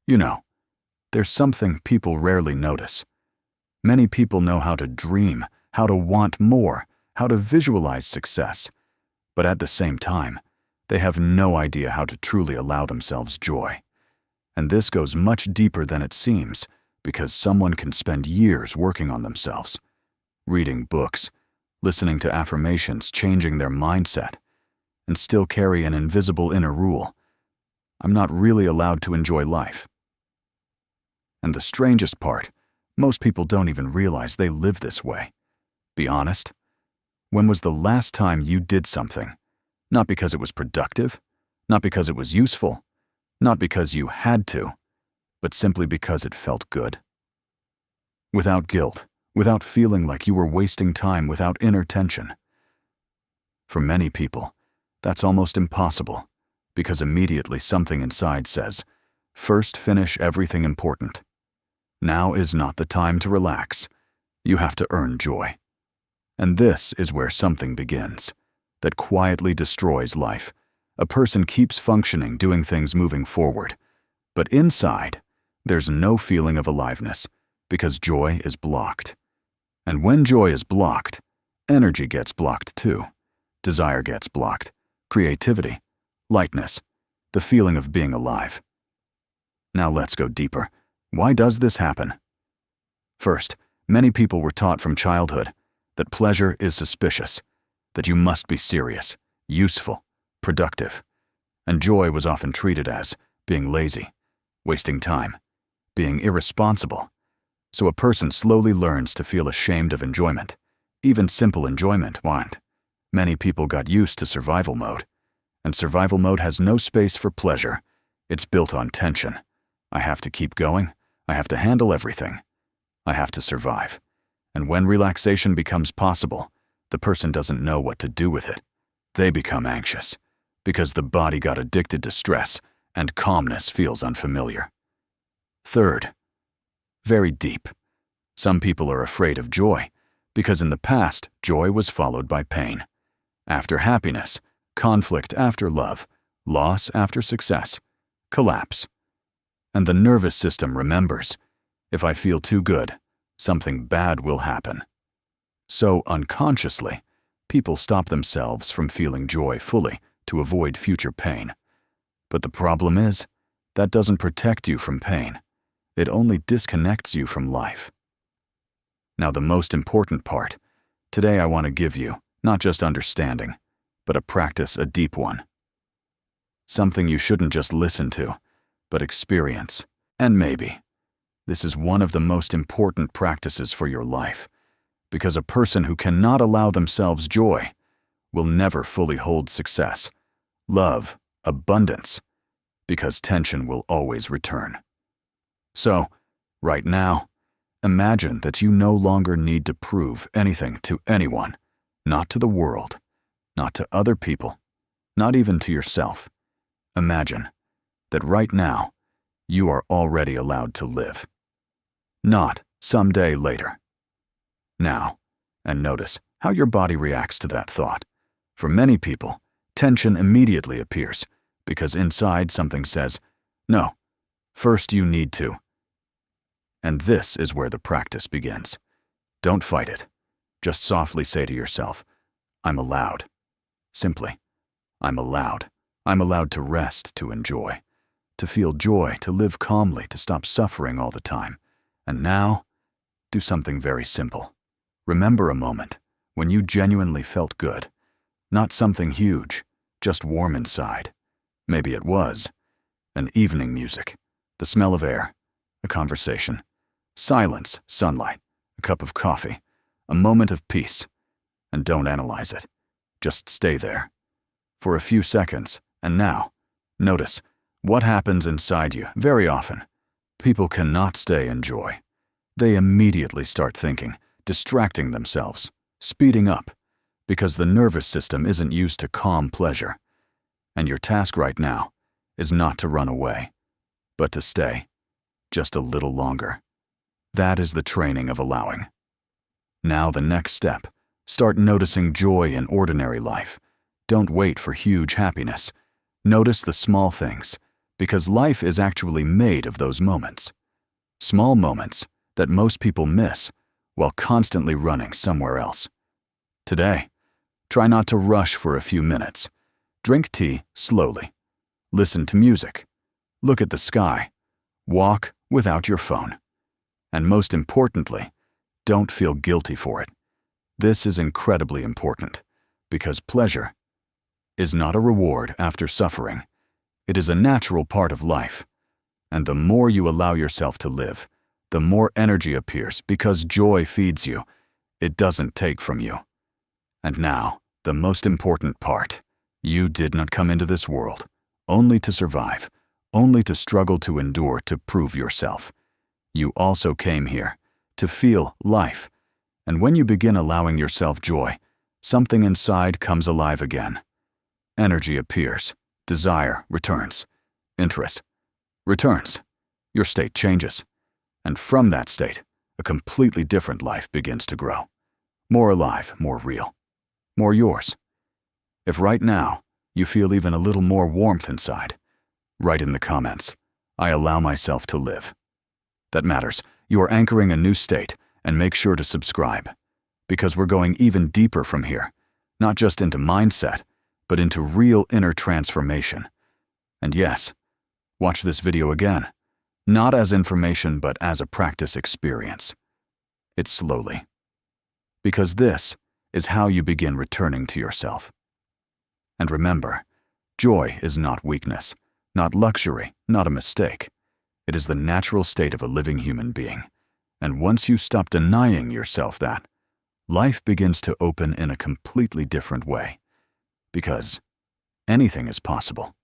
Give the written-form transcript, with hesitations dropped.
You know, there's something people rarely notice. Many people know how to dream, how to want more, how to visualize success, but at the same time, they have no idea how to truly allow themselves joy. And this goes much deeper than it seems, because someone can spend years working on themselves, reading books, listening to affirmations, changing their mindset, and still carry an invisible inner rule: I'm not really allowed to enjoy life. And the strangest part, most people don't even realize they live this way. Be honest. When was the last time you did something, not because it was productive, not because it was useful, not because you had to, but simply because it felt good? Without guilt, without feeling like you were wasting time, without inner tension. For many people, that's almost impossible, because immediately something inside says, first finish everything important. Now is not the time to relax. You have to earn joy. And this is where something begins that quietly destroys life. A person keeps functioning, doing things, moving forward, but inside, there's no feeling of aliveness, because joy is blocked. And when joy is blocked, energy gets blocked too. Desire gets blocked, creativity, lightness, the feeling of being alive. Now let's go deeper. Why does this happen? First, many people were taught from childhood that pleasure is suspicious, that you must be serious, useful, productive, and joy was often treated as being lazy, wasting time, being irresponsible. So a person slowly learns to feel ashamed of enjoyment, even simple enjoyment. Many people got used to survival mode, and survival mode has no space for pleasure. It's built on tension. I have to keep going. I have to handle everything. I have to survive. And when relaxation becomes possible, the person doesn't know what to do with it. They become anxious, because the body got addicted to stress, and calmness feels unfamiliar. Third, very deep. Some people are afraid of joy, because in the past, joy was followed by pain. After happiness, conflict after love, loss after success, collapse. And the nervous system remembers, if I feel too good, something bad will happen. So unconsciously, people stop themselves from feeling joy fully to avoid future pain. But the problem is, that doesn't protect you from pain. It only disconnects you from life. Now the most important part, today I want to give you not just understanding, but a practice, a deep one. Something you shouldn't just listen to, but experience. And maybe this is one of the most important practices for your life, because a person who cannot allow themselves joy will never fully hold success, love, abundance, because tension will always return. So, right now, imagine that you no longer need to prove anything to anyone, not to the world, not to other people, not even to yourself. Imagine that right now, you are already allowed to live. Not someday later. Now, and notice how your body reacts to that thought. For many people, tension immediately appears, because inside something says, no, first you need to. And this is where the practice begins. Don't fight it. Just softly say to yourself, I'm allowed. Simply, I'm allowed. I'm allowed to rest, to enjoy, to feel joy, to live calmly, to stop suffering all the time. And now, do something very simple. Remember a moment when you genuinely felt good. Not something huge, just warm inside. Maybe it was an evening music, the smell of air, a conversation, silence, sunlight, a cup of coffee, a moment of peace. And don't analyze it. Just stay there for a few seconds. And now, notice what happens inside you. Very often, people cannot stay in joy. They immediately start thinking, distracting themselves, speeding up, because the nervous system isn't used to calm pleasure. And your task right now is not to run away, but to stay just a little longer. That is the training of allowing. Now the next step, start noticing joy in ordinary life. Don't wait for huge happiness. Notice the small things, Because life is actually made of those moments. Small moments that most people miss while constantly running somewhere else. Today, try not to rush for a few minutes. Drink tea slowly. Listen to music. Look at the sky. Walk without your phone. And most importantly, don't feel guilty for it. This is incredibly important, because pleasure is not a reward after suffering. It is a natural part of life. And the more you allow yourself to live, the more energy appears, because joy feeds you. It doesn't take from you. And now, the most important part. You did not come into this world only to survive, only to struggle to endure to prove yourself. You also came here to feel life. And when you begin allowing yourself joy, something inside comes alive again. Energy appears, desire returns, interest returns. Your state changes. And from that state, a completely different life begins to grow. More alive, more real, more yours. If right now you feel even a little more warmth inside, write in the comments, "I allow myself to live." That matters. You are anchoring a new state, and make sure to subscribe. Because we're going even deeper from here, not just into mindset, but into real inner transformation. And yes, watch this video again, not as information but as a practice experience. It's slowly. Because this is how you begin returning to yourself. And remember, joy is not weakness, not luxury, not a mistake. It is the natural state of a living human being. And once you stop denying yourself that, life begins to open in a completely different way. Because anything is possible.